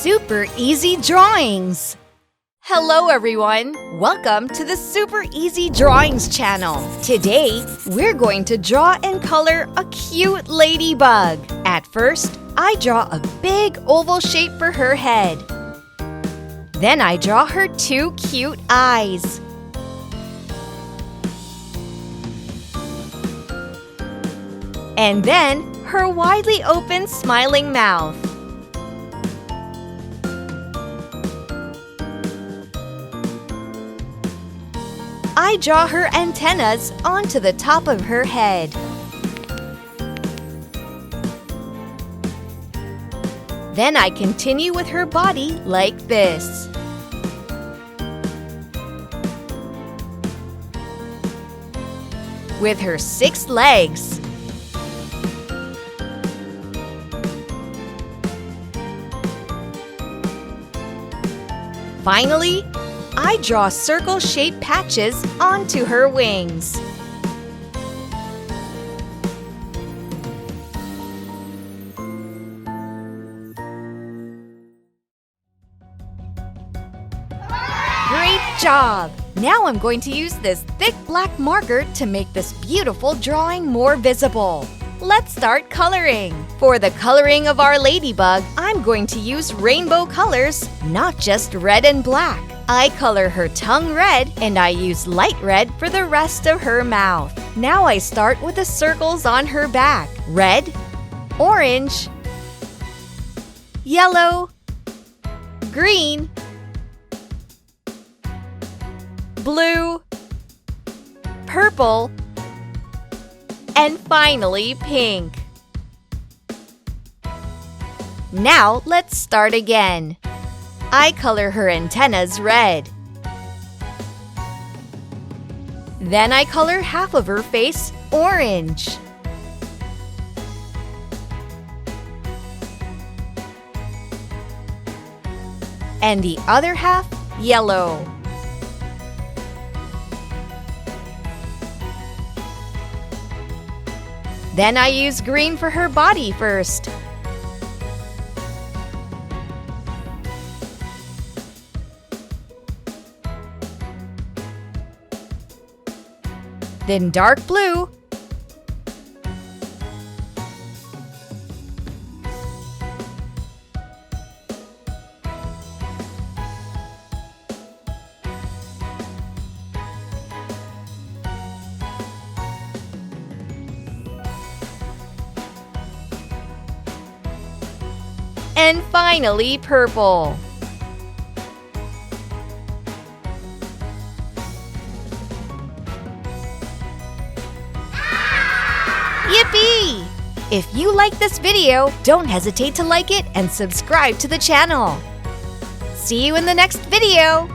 Super Easy Drawings. Hello everyone! Welcome to the Super Easy Drawings channel. Today, we're going to draw and color a cute ladybug. At first, I draw a big oval shape for her head. Then I draw her two cute eyes. And then her widely open smiling mouth. I draw her antennas onto the top of her head. Then I continue with her body like this. With her 6 legs. Finally, I draw circle-shaped patches onto her wings. Great job! Now I'm going to use this thick black marker to make this beautiful drawing more visible. Let's start coloring. For the coloring of our ladybug, I'm going to use rainbow colors, not just red and black. I color her tongue red and I use light red for the rest of her mouth. Now I start with the circles on her back. Red, orange, yellow, green, blue, purple, and finally pink. Now let's start again. I color her antennas red. Then I color half of her face orange. And the other half yellow. Then I use green for her body first. Then dark blue. And finally, purple. Yippee! If you like this video, don't hesitate to like it and subscribe to the channel. See you in the next video!